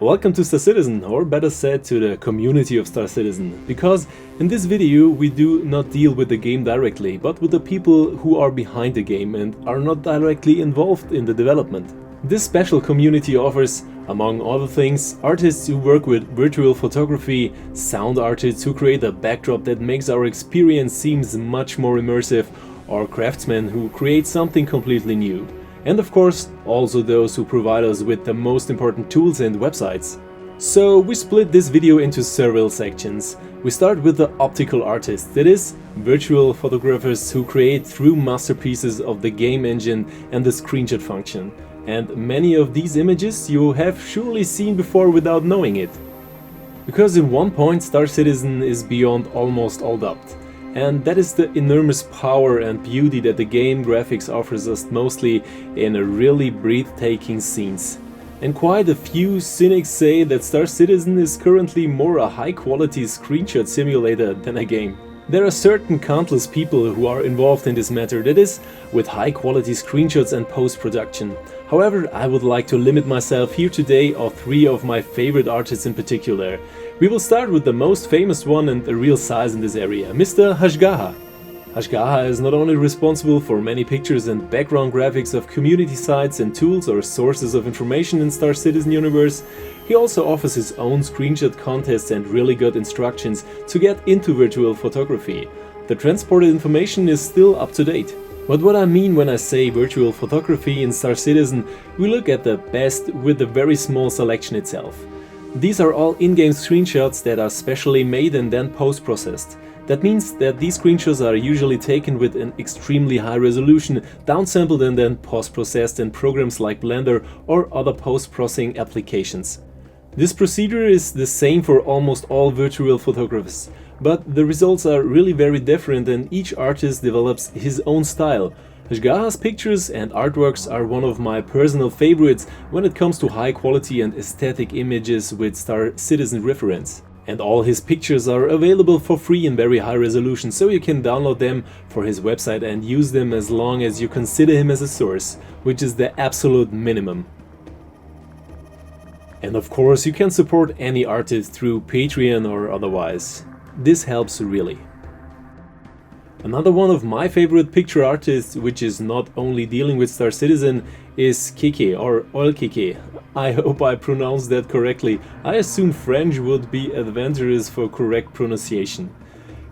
Welcome to Star Citizen, or better said to the community of Star Citizen, because in this video we do not deal with the game directly, but with the people who are behind the game and are not directly involved in the development. This special community offers, among other things, artists who work with virtual photography, sound artists who create a backdrop that makes our experience seems much more immersive, or craftsmen who create something completely new. And of course, also those who provide us with the most important tools and websites. So we split this video into several sections. We start with the optical artists, that is, virtual photographers who create true masterpieces of the game engine and the screenshot function. And many of these images you have surely seen before without knowing it. Because in one point Star Citizen is beyond almost all doubt. And that is the enormous power and beauty that the game graphics offers us, mostly in a really breathtaking scenes. And quite a few cynics say that Star Citizen is currently more a high-quality screenshot simulator than a game. There are certain countless people who are involved in this matter, that is, with high-quality screenshots and post-production. However, I would like to limit myself here today of three of my favorite artists in particular. We will start with the most famous one and a real size in this area, Mr. Hasgaha. Hasgaha is not only responsible for many pictures and background graphics of community sites and tools or sources of information in Star Citizen universe, he also offers his own screenshot contests and really good instructions to get into virtual photography. The transported information is still up to date. But what I mean when I say virtual photography in Star Citizen, we look at the best with the very small selection itself. These are all in-game screenshots that are specially made and then post-processed. That means that these screenshots are usually taken with an extremely high resolution, downsampled and then post-processed in programs like Blender or other post-processing applications. This procedure is the same for almost all virtual photographers, but the results are really very different and each artist develops his own style. Hasgaha's pictures and artworks are one of my personal favorites when it comes to high quality and aesthetic images with Star Citizen reference. And all his pictures are available for free in very high resolution, so you can download them for his website and use them as long as you consider him as a source, which is the absolute minimum. And of course you can support any artist through Patreon or otherwise. This helps really. Another one of my favorite picture artists, which is not only dealing with Star Citizen, is Keke or Erkul.Games. I hope I pronounced that correctly. I assume French would be adventurous for correct pronunciation.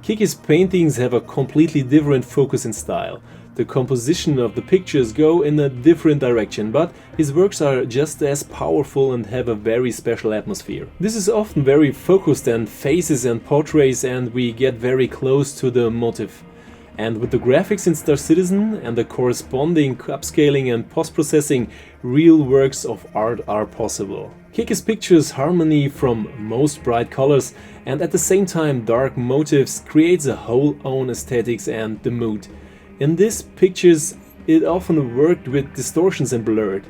Keke's paintings have a completely different focus and style. The composition of the pictures go in a different direction, but his works are just as powerful and have a very special atmosphere. This is often very focused on faces and portraits, and we get very close to the motif. And with the graphics in Star Citizen and the corresponding upscaling and post-processing, real works of art are possible. Keke's pictures harmony from most bright colors and at the same time dark motifs creates a whole own aesthetics and the mood. In these pictures it often worked with distortions and blurred.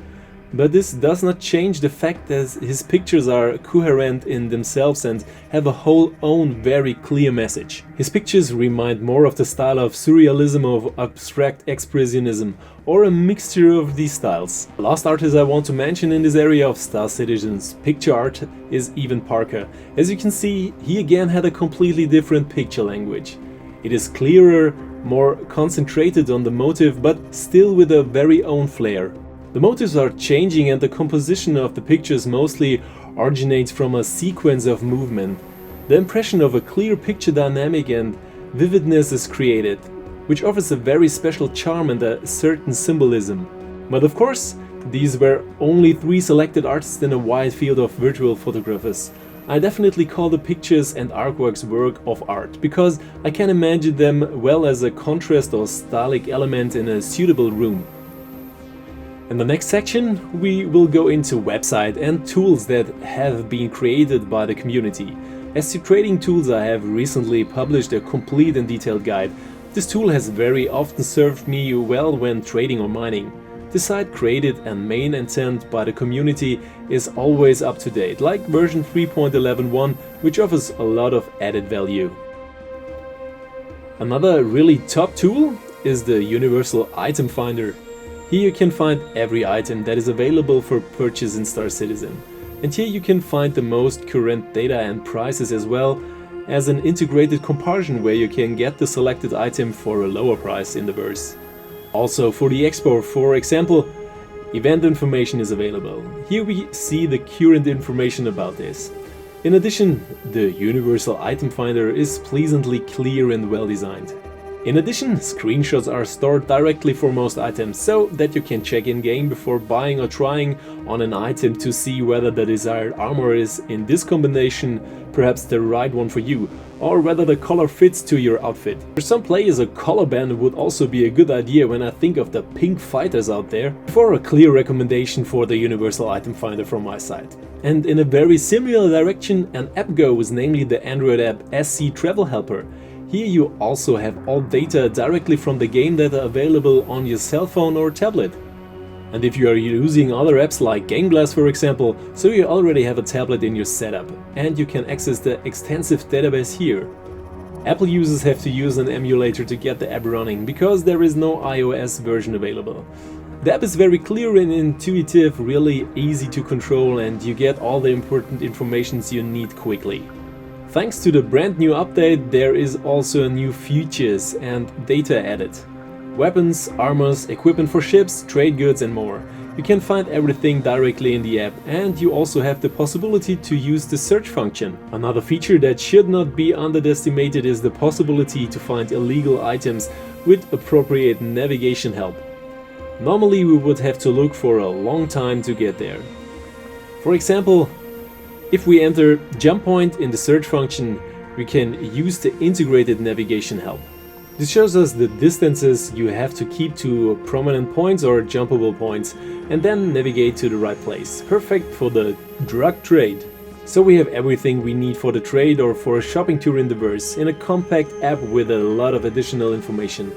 But this does not change the fact that his pictures are coherent in themselves and have a whole own very clear message. His pictures remind more of the style of surrealism or abstract expressionism, or a mixture of these styles. The last artist I want to mention in this area of Star Citizen's picture art is Revan Parker. As you can see, he again had a completely different picture language. It is clearer, more concentrated on the motif, but still with a very own flair. The motifs are changing and the composition of the pictures mostly originates from a sequence of movement. The impression of a clear picture dynamic and vividness is created, which offers a very special charm and a certain symbolism. But of course, these were only 3 selected artists in a wide field of virtual photographers. I definitely call the pictures and artworks work of art, because I can imagine them well as a contrast or stylic element in a suitable room. In the next section, we will go into website and tools that have been created by the community. As to trading tools, I have recently published a complete and detailed guide. This tool has very often served me well when trading or mining. The site created and main intent by the community is always up to date, like version 3.11.1, which offers a lot of added value. Another really top tool is the Universal Item Finder. Here you can find every item that is available for purchase in Star Citizen. And here you can find the most current data and prices, as well as an integrated comparison where you can get the selected item for a lower price in the verse. Also for the expo, for example, event information is available. Here we see the current information about this. In addition, the universal item finder is pleasantly clear and well designed. In addition, screenshots are stored directly for most items, so that you can check in-game before buying or trying on an item to see whether the desired armor is in this combination perhaps the right one for you, or whether the color fits to your outfit. For some players, a color band would also be a good idea when I think of the pink fighters out there. For a clear recommendation for the universal item finder from my side. And in a very similar direction, an app goes, namely the Android app SC Travel Helper. Here you also have all data directly from the game that are available on your cell phone or tablet. And if you are using other apps like Game Glass, for example, so you already have a tablet in your setup and you can access the extensive database here. Apple users have to use an emulator to get the app running because there is no iOS version available. The app is very clear and intuitive, really easy to control, and you get all the important information you need quickly. Thanks to the brand new update, there is also new features and data added. Weapons, armors, equipment for ships, trade goods and more. You can find everything directly in the app, and you also have the possibility to use the search function. Another feature that should not be underestimated is the possibility to find illegal items with appropriate navigation help. Normally we would have to look for a long time to get there. For example, if we enter jump point in the search function, we can use the integrated navigation help. This shows us the distances you have to keep to prominent points or jumpable points, and then navigate to the right place. Perfect for the drug trade. So we have everything we need for the trade or for a shopping tour in the verse, in a compact app with a lot of additional information.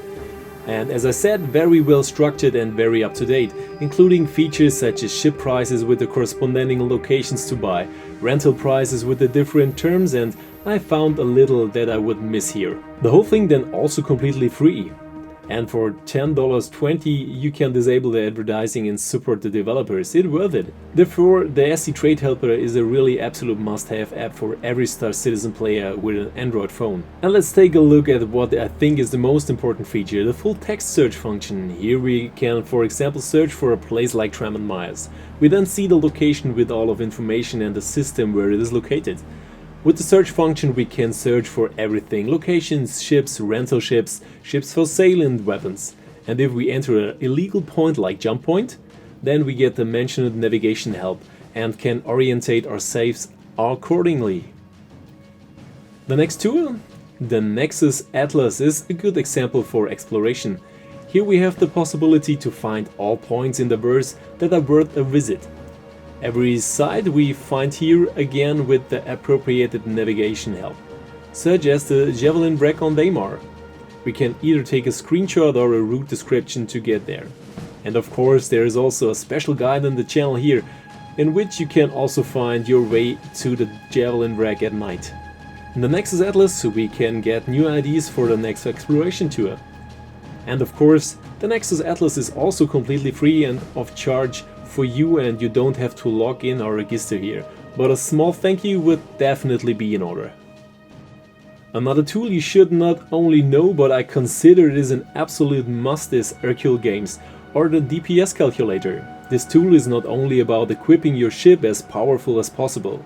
And as I said, very well structured and very up to date, including features such as ship prices with the corresponding locations to buy, rental prices with the different terms, and I found a little that I would miss here. The whole thing then also completely free. And for $10.20 you can disable the advertising and support the developers. It's worth it. Therefore, the SC Trade Helper is a really absolute must-have app for every Star Citizen player with an Android phone. And let's take a look at what I think is the most important feature, the full text search function. Here we can, for example, search for a place like Tremont Myers. We then see the location with all of information and the system where it is located. With the search function we can search for everything: locations, ships, rental ships, ships for sale and weapons. And if we enter an illegal point like jump point, then we get the mentioned navigation help and can orientate our saves accordingly. The next tool, the Nexus Atlas, is a good example for exploration. Here we have the possibility to find all points in the verse that are worth a visit. Every site we find here again with the appropriated navigation help, such as the Javelin wreck on Daymar. We can either take a screenshot or a route description to get there. And of course there is also a special guide on the channel here, in which you can also find your way to the Javelin wreck at night. In the Nexus Atlas we can get new ideas for the next exploration tour. And of course, the Nexus Atlas is also completely free and off charge for you, and you don't have to log in or register here, but a small thank you would definitely be in order. Another tool you should not only know, but I consider it is an absolute must, is Erkul.Games, or the DPS calculator. This tool is not only about equipping your ship as powerful as possible.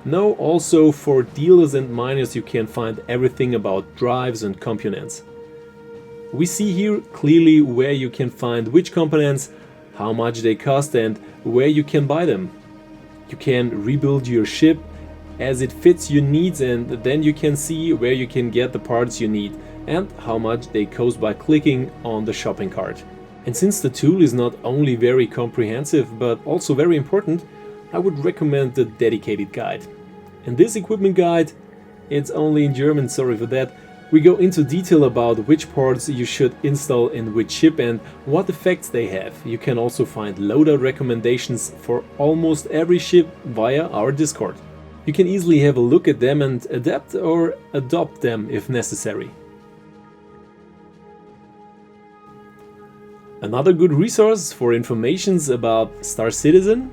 No, also for dealers and miners you can find everything about drives and components. We see here clearly where you can find which components, how much they cost and where you can buy them. You can rebuild your ship as it fits your needs, and then you can see where you can get the parts you need and how much they cost by clicking on the shopping cart. And since the tool is not only very comprehensive but also very important, I would recommend the dedicated guide. In this equipment guide, it's only in German, sorry for that, we go into detail about which parts you should install in which ship and what effects they have. You can also find loadout recommendations for almost every ship via our Discord. You can easily have a look at them and adapt or adopt them if necessary. Another good resource for informations about Star Citizen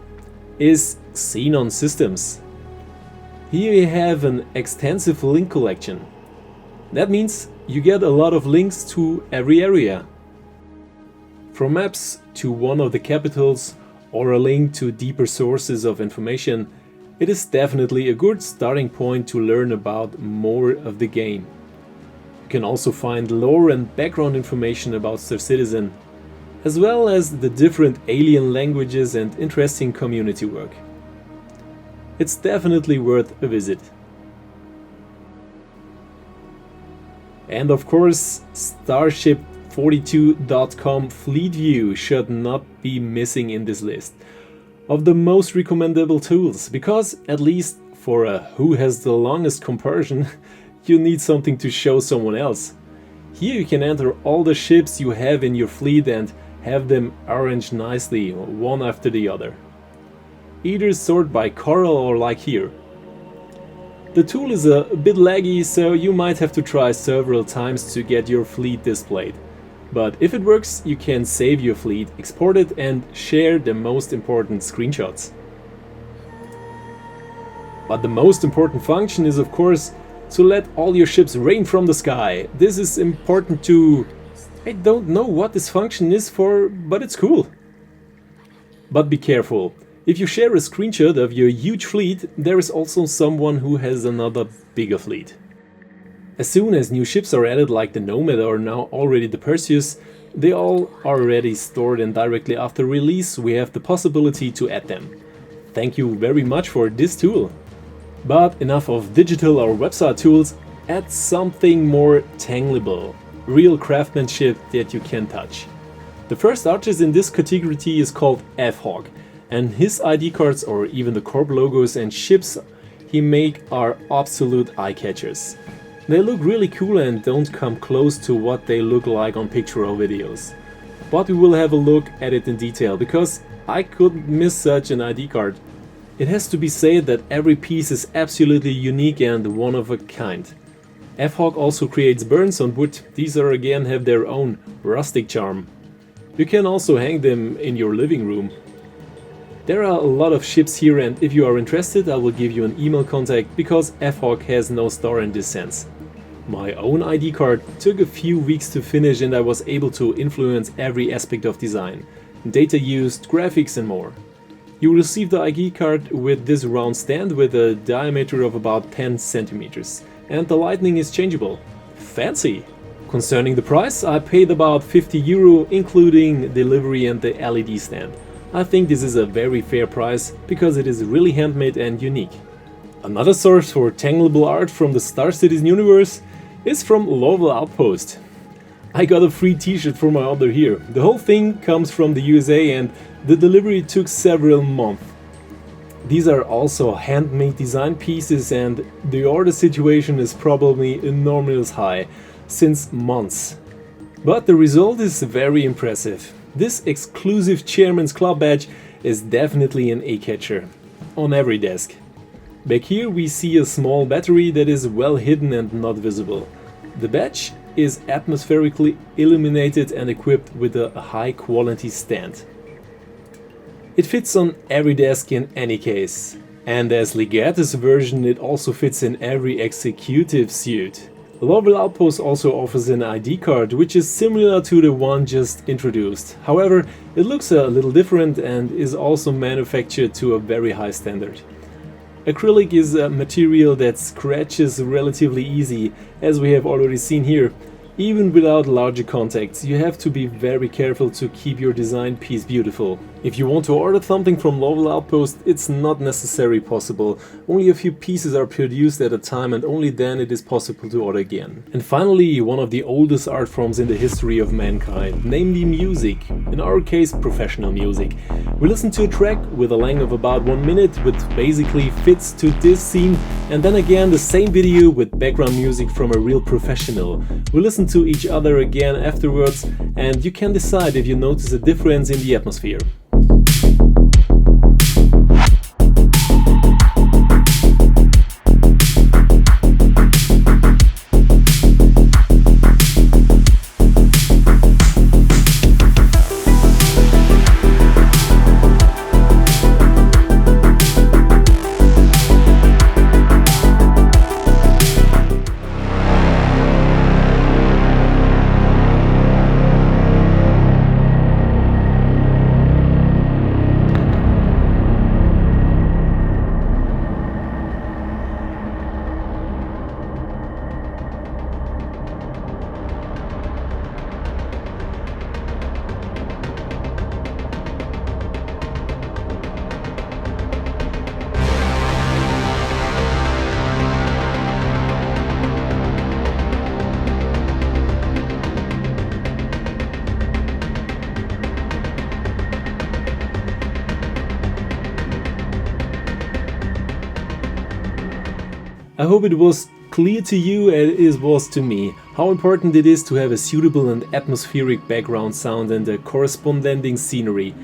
is Xenosystems. Here you have an extensive link collection. That means you get a lot of links to every area. From maps to one of the capitals or a link to deeper sources of information, it is definitely a good starting point to learn about more of the game. You can also find lore and background information about Star Citizen, as well as the different alien languages and interesting community work. It's definitely worth a visit. And of course, StarShip42.com FleetView should not be missing in this list of the most recommendable tools, because at least for a who has the longest comparison, you need something to show someone else. Here you can enter all the ships you have in your fleet and have them arranged nicely, one after the other. Either sort by coral or like here. The tool is a bit laggy, so you might have to try several times to get your fleet displayed. But if it works, you can save your fleet, export it and share the most important screenshots. But the most important function is of course to let all your ships rain from the sky. This is important to... I don't know what this function is for, but it's cool. But be careful. If you share a screenshot of your huge fleet, there is also someone who has another bigger fleet. As soon as new ships are added, like the Nomad or now already the Perseus, they all are already stored, and directly after release we have the possibility to add them. Thank you very much for this tool. But enough of digital or website tools, add something more tangible, real craftsmanship that you can touch. The first artist in this category is called F-Hawk, and his ID cards or even the corp logos and ships he make are absolute eye-catchers. They look really cool and don't come close to what they look like on picture or videos. But we will have a look at it in detail, because I couldn't miss such an ID card. It has to be said that every piece is absolutely unique and one of a kind. F-Hawk also creates burns on wood. These are again have their own rustic charm. You can also hang them in your living room. There are a lot of ships here, and if you are interested I will give you an email contact, because F-Hawk has no store in this sense. My own ID card took a few weeks to finish and I was able to influence every aspect of design, data used, graphics and more. You will receive the ID card with this round stand with a diameter of about 10 centimeters, and the lighting is changeable. Fancy! Concerning the price, I paid about €50 including delivery and the LED stand. I think this is a very fair price, because it is really handmade and unique. Another source for tangible art from the Star Citizen universe is from Loreville Outpost. I got a free t-shirt for my order here. The whole thing comes from the USA and the delivery took several months. These are also handmade design pieces, and the order situation is probably enormous high, since months. But the result is very impressive. This exclusive Chairman's Club badge is definitely an eye-catcher on every desk. Back here we see a small battery that is well hidden and not visible. The badge is atmospherically illuminated and equipped with a high quality stand. It fits on every desk in any case, and as Legatus version it also fits in every executive suit. Loreville Outpost also offers an ID card which is similar to the one just introduced. However, it looks a little different and is also manufactured to a very high standard. Acrylic is a material that scratches relatively easy, as we have already seen here. Even without larger contacts, you have to be very careful to keep your design piece beautiful. If you want to order something from Loreville Outpost, it's not necessarily possible. Only a few pieces are produced at a time, and only then it is possible to order again. And finally, one of the oldest art forms in the history of mankind, namely music. In our case, professional music. We listen to a track with a length of about 1 minute, which basically fits to this scene, and then again the same video with background music from a real professional. We listen to each other again afterwards, and you can decide if you notice a difference in the atmosphere. I hope it was clear to you as it was to me how important it is to have a suitable and atmospheric background sound and a corresponding scenery.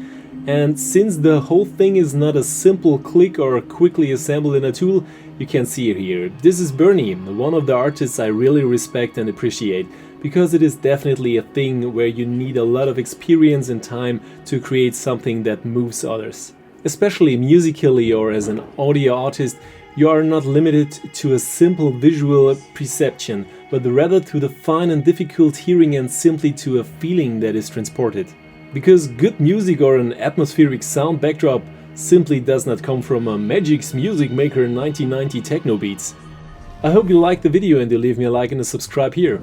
And since the whole thing is not a simple click or quickly assembled in a tool, you can see it here. This is Bernie, one of the artists I really respect and appreciate, because it is definitely a thing where you need a lot of experience and time to create something that moves others. Especially musically or as an audio artist, you are not limited to a simple visual perception, but rather to the fine and difficult hearing and simply to a feeling that is transported. Because good music or an atmospheric sound backdrop simply does not come from a Magic's Music Maker 1990 techno beats. I hope you liked the video and you leave me a like and a subscribe here.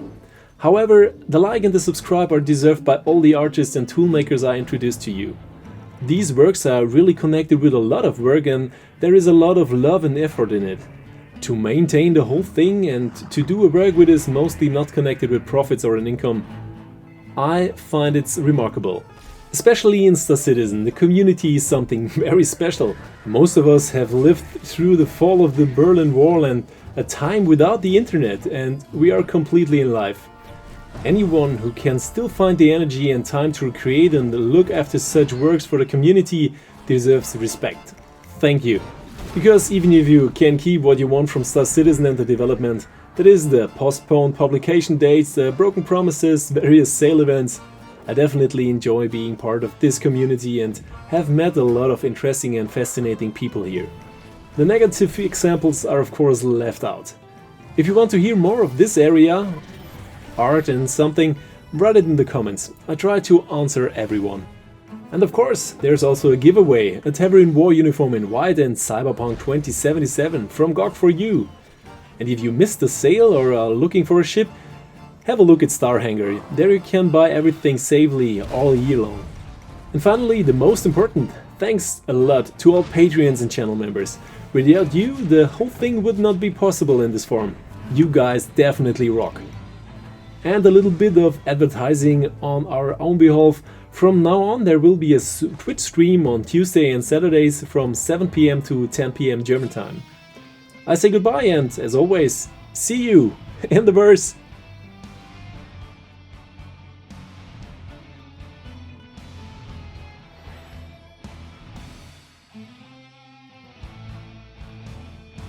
However, the like and the subscribe are deserved by all the artists and toolmakers I introduced to you. These works are really connected with a lot of work and there is a lot of love and effort in it. To maintain the whole thing and to do a work which is mostly not connected with profits or an income, I find it remarkable. Especially in Star Citizen, the community is something very special. Most of us have lived through the fall of the Berlin Wall and a time without the internet, and we are completely in life. Anyone who can still find the energy and time to create and look after such works for the community deserves respect. Thank you. Because even if you can keep what you want from Star Citizen and the development, that is the postponed publication dates, the broken promises, various sale events, I definitely enjoy being part of this community and have met a lot of interesting and fascinating people here. The negative examples are of course left out. If you want to hear more of this area, art and something, write it in the comments. I try to answer everyone. And of course, there's also a giveaway, a Tavern War uniform in white and Cyberpunk 2077 from GOG for you. And if you missed the sale or are looking for a ship, have a look at Star Hangar. There you can buy everything safely all year long. And finally, the most important, thanks a lot to all Patreons and channel members. Without you, the whole thing would not be possible in this form. You guys definitely rock. And a little bit of advertising on our own behalf. From now on there will be a Twitch stream on Tuesday and Saturdays from 7 PM to 10 PM German time. I say goodbye and, as always, see you in the verse!